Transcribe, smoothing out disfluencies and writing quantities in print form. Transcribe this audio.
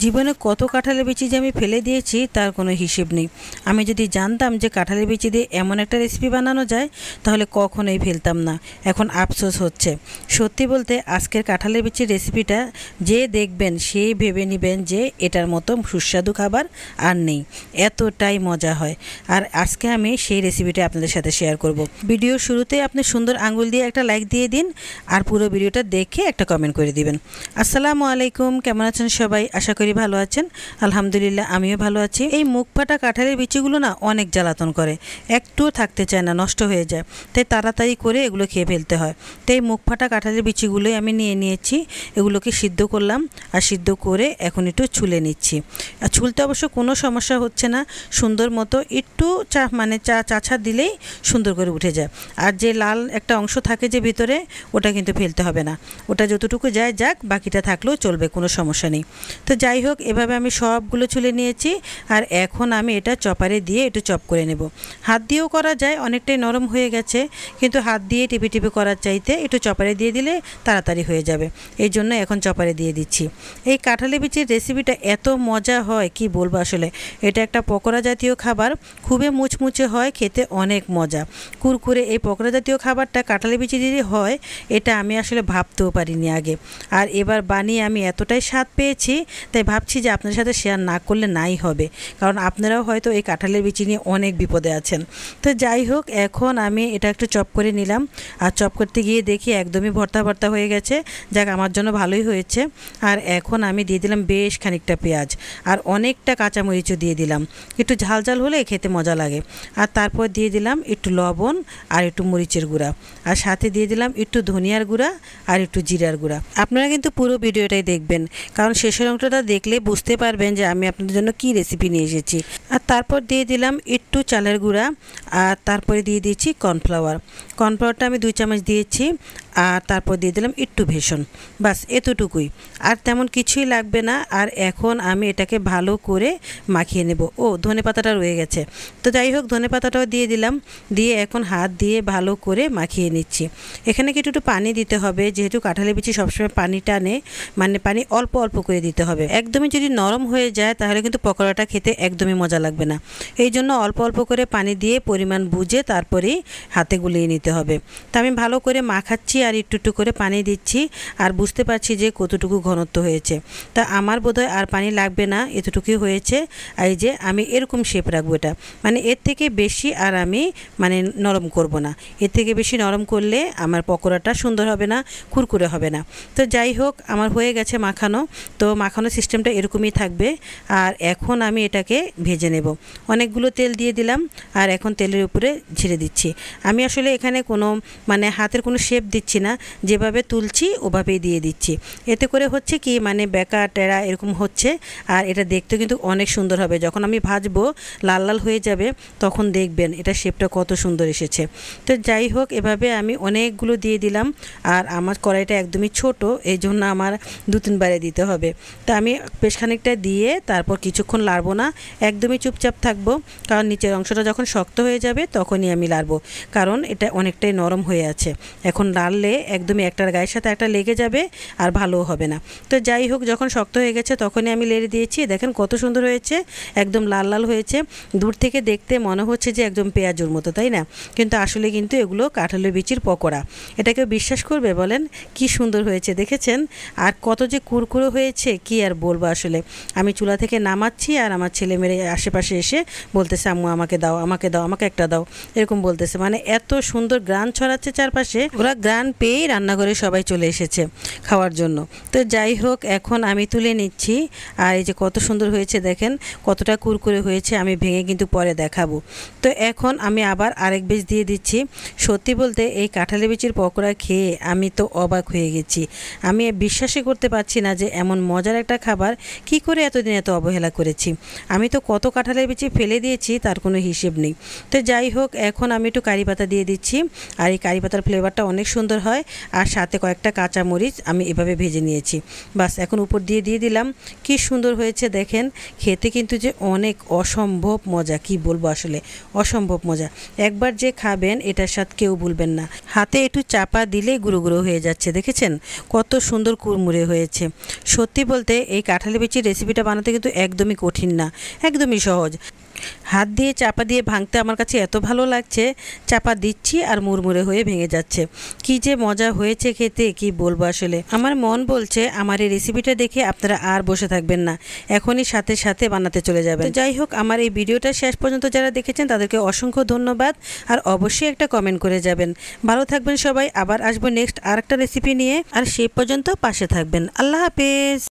জীবনে কত কাঁঠালের বিচি যে আমি ফেলে দিয়েছি তার কোনো হিসেব নেই। আমি যদি জানতাম যে কাঁঠালের বিচি দিয়ে এমন একটা রেসিপি বানানো যায় তাহলে কখনোই ফেলতাম না। এখন আফসোস হচ্ছে। সত্যি বলতে আজকের কাঁঠালের বিচির রেসিপিটা যে দেখবেন সেই ভেবে নেবেন যে এটার মতো সুস্বাদু খাবার আর নেই, এতটাই মজা হয়। আর আজকে আমি সেই রেসিপিটা আপনাদের সাথে শেয়ার করব। ভিডিও শুরুতেই আপনি সুন্দর আঙ্গুল দিয়ে একটা লাইক দিয়ে দিন আর পুরো ভিডিওটা দেখে একটা কমেন্ট করে দিবেন। আসসালামু আলাইকুম, কেমন আছেন সবাই? আশা করি ভালো আছেন। আলহামদুলিল্লাহ আমিও ভালো আছি। এই মুখ ফাটা কাঁঠালের বিচিগুলো না অনেক জ্বালাতন করে, একটুও থাকতে চায় না, নষ্ট হয়ে যায়। তাই তাড়াতাড়ি করে এগুলো খেয়ে ফেলতে হয়। তাই এই মুখ ফাটা কাঁঠালের বিচিগুলোই আমি নিয়ে নিয়েছি। এগুলোকে সিদ্ধ করলাম আর সিদ্ধ করে এখন একটু ছুলে নিচ্ছি। আর ছুলতে অবশ্য কোনো সমস্যা হচ্ছে না, সুন্দর মতো একটু চাছা দিলেই সুন্দর করে উঠে যায়। আর যে লাল একটা অংশ থাকে যে ভিতরে, ওটা কিন্তু ফেলতে হবে না, ওটা যতটুকু যায় যাক, বাকিটা থাকলেও চলবে, কোনো সমস্যা নেই। তো যাই হোক, এভাবে আমি সবগুলো ছুলে নিয়েছি। আর এখন আমি এটা চপারে দিয়ে একটু চপ করে নেব। হাত দিয়েও করা যায়, অনেকটাই নরম হয়ে গেছে, কিন্তু হাত দিয়ে টিপে টিপে করার চাইতে একটু চপারে দিয়ে দিলে তাড়াতাড়ি হয়ে যাবে। এই জন্য এখন চপারে দিয়ে দিচ্ছি। এই কাঁঠালের বিচির রেসিপিটা এত মজা হয় কি বলবো আসলে। এটা একটা পকোড়া জাতীয় খাবার, খুবই মুচমুচে হয়, খেতে অনেক মজা, কুরকুরে। এই পকোড়া জাতীয় খাবারটা কাঁঠালের বিচি দিয়ে হয়, এটা আমি আসলে ভাবতেও পারিনি আগে। আর এবার বানিয়ে আমি এতটাই স্বাদ পেয়েছি, তাই ভাবছি যে আপনাদের সাথে শেয়ার না করলে নাই হবে, কারণ আপনারাও হয়তো এই কাঁঠালের বিচি নিয়ে অনেক বিপদে আছেন। তো যাই হোক, এখন আমি এটা একটু চপ করে নিলাম। আর চপ করতে গিয়ে দেখি একদমই ভর্তা ভর্তা হয়ে গেছে, যাক আমার জন্য ভালোই হয়েছে। আর এখন আমি দিয়ে দিলাম বেশ খানিকটা পেঁয়াজ আর অনেকটা কাঁচামরিচও দিয়ে দিলাম, একটু ঝাল ঝাল হলে খেতে মজা লাগে। আর তারপর দিয়ে দিলাম একটু লবণ আর একটু মরিচের গুঁড়া, আর সাথে দিয়ে দিলাম একটু ধনিয়ার গুঁড়া আর একটু জিরার গুঁড়া। আপনারা কিন্তু পুরো ভিডিওটাই দেখবেন, কারণ শেষের অংশটা দেখলে বুঝতে পারবেন যে আমি আপনাদের জন্য কি রেসিপি নিয়ে এসেছি। আর তারপর দিয়ে দিলাম একটু চালের গুঁড়া, আর তারপরে দিয়ে দিয়েছি কর্নফ্লাওয়ারটা আমি 2 চামচ দিয়েছি। আর তারপর দিয়ে দিলাম একটু বেসন, বাস এতটুকুই, আর তেমন কিছুই লাগবে না। আর এখন আমি এটাকে ভালো করে মাখিয়ে নেব। ও, ধনেপাতাটা রয়ে গেছে, তো যাই হোক ধনেপাতাটাও দিয়ে দিলাম। দিয়ে এখন হাত দিয়ে ভালো করে মাখিয়ে নিচ্ছি। এখানে কি একটু পানি দিতে হবে, যেহেতু কাঁঠালের বিচি সবসময় পানি টানে, মানে পানি অল্প অল্প করে দিতে হবে। একদমই যদি নরম হয়ে যায় তাহলে কিন্তু পকোড়াটা খেতে একদমই মজা লাগবে না। এই জন্য অল্প অল্প করে পানি দিয়ে পরিমাণ বুঝে তারপরেই হাতে গুলিয়ে নিতে হবে। তা আমি ভালো করে মাখাচ্ছি আর একটু একটু করে পানি দিচ্ছি, আর বুঝতে পারছি যে কতটুকু ঘনত্ব হয়েছে। তা আমার বোধহয় আর পানি লাগবে না, এতটুকুই হয়েছে। এই যে আমি এরকম শেপ রাখবো, এটা মানে এর থেকে বেশি আর আমি নরম করব না। এর থেকে বেশি নরম করলে আমার পকোড়াটা সুন্দর হবে না, কুরকুরে হবে না। তো যাই হোক, আমার হয়ে গেছে মাখানো। তো মাখানো সিস্টেমটা এরকমই থাকবে। আর এখন আমি এটাকে ভেজে নেব। অনেকগুলো তেল দিয়ে দিলাম, আর এখন তেলের উপরে ঝেড়ে দিচ্ছি। আমি আসলে এখানে কোনো হাতের কোনো শেপ দিচ্ছি না, যেভাবে তুলছি ওভাবেই দিয়ে দিচ্ছি। এতে করে হচ্ছে কি, বেঁকা টেরা এরকম হচ্ছে। আর এটা দেখতে কিন্তু অনেক সুন্দর হবে, যখন আমি ভাজবো লাল লাল হয়ে যাবে, তখন দেখবেন এটা শেপটা কত সুন্দর এসেছে। তো যাই হোক, এভাবে আমি অনেকগুলো দিয়ে দিলাম। আর আমার কড়াইটা একদমই ছোট, এই জন্য আমার 2-3 বারে দিতে হবে। তো আমি বেশ খানিকটা দিয়ে তারপর কিছুক্ষণ লাড়বো না, একদমই চুপচাপ থাকবো, কারণ নিচের অংশটা যখন শক্ত হয়ে যাবে তখনই আমি লাড়বো, কারণ এটা অনেকটাই নরম হয়ে আছে। এখন লাড়লে একদমই একটার গায়ের সাথে একটা লেগে যাবে আর ভালোও হবে না। তো যাই হোক, যখন শক্ত হয়ে গেছে তখনই আমি লেড়ে দিয়েছি। দেখেন কত সুন্দর হয়েছে, একদম লাল লাল হয়েছে। দূর থেকে দেখতে মনে হচ্ছে যে একদম পেঁয়াজুর মতো, তাই না? কিন্তু আসলে কিন্তু এগুলো কাঁঠালের বিচির পকোড়া। এটাকে বিশ্বাস করবে বলেন? কি সুন্দর হয়েছে দেখেছেন? আর কত যে কুরকুরে হয়েছে কি আর বলবো আসলে। আমি চুলা থেকে নামাচ্ছি আর আমার ছেলে মেয়ে আশেপাশে এসে বলতেছে, আম্মু আমাকে দাও, আমাকে দাও, আমাকে একটা দাও, এরকম বলতেছে। এত সুন্দর গ্রান ছড়াচ্ছে চারপাশে, ওরা গ্রান পেয়েই রান্নাঘরে সবাই চলে এসেছে খাওয়ার জন্য। তো যাই হোক, এখন আমি তুলে নিচ্ছি। আর এই যে কত সুন্দর হয়েছে দেখেন, কতটা কুরকুরে হয়েছে, আমি ভেঙে কিন্তু পরে দেখাবো। তো এখন আমি আবার আরেক বেশ দিয়ে দিচ্ছি। সত্যি বলতে এই কাঁঠালের বিচির পকোড়া খেয়ে আমি তো অবাক হয়ে গেছি। আমি বিশ্বাসই করতে পারছি না যে এমন মজার একটা খাবার কি করে এতদিন এত অবহেলা করেছি। আমি তো কত কাঁঠালের বিচি ফেলে দিয়েছি তার কোনো হিসেব নেই। তো যাই হোক, এখন আমি একটু কারি পাতা দিয়ে দিচ্ছি। আর এই কারি পাতার ফ্লেভারটা অনেক সুন্দর সুন্দর হয়। আর সাথে কয়েকটা কাঁচামরিচ আমি এভাবে ভেজে নিয়েছি। বাস এখন উপর দিয়ে দিলাম। কি সুন্দর হয়েছে দেখেন, খেতে কিন্তু যে অনেক অসম্ভব মজা, কি বলবো আসলে অসম্ভব মজা। একবার যে খাবেন এটার স্বাদ কেউ ভুলবেন না। হাতে একটু চাপা দিলে গুঁড়ো গুঁড়ো হয়ে যাচ্ছে, দেখেছেন কত সুন্দর কুড়মুড়ে হয়েছে। সত্যি বলতে এই কাঁঠালের বিচির রেসিপিটা বানাতে কিন্তু একদমই কঠিন না, একদমই সহজ। হাত দিয়ে চাপা দিয়ে ভাঙতে আমার কাছে এত ভালো লাগছে, চাপা দিচ্ছি আর মুড়মুড়ে হয়ে ভেঙে যাচ্ছে। কি যে মজা হয়েছে খেতে, কি বলবো আসলে। আমার মন বলছে আমার এই রেসিপিটা দেখে আপনারা আর বসে থাকবেন না, এখনই সাথে সাথে বানাতে চলে যাবেন। যাই হোক, আমার এই ভিডিওটা শেষ পর্যন্ত যারা দেখেছেন তাদেরকে অসংখ্য ধন্যবাদ। আর অবশ্যই একটা কমেন্ট করে যাবেন। ভালো থাকবেন সবাই, আবার আসবো নেক্সট আর একটা রেসিপি নিয়ে। আর সেই পর্যন্ত পাশে থাকবেন। আল্লাহ হাফেজ।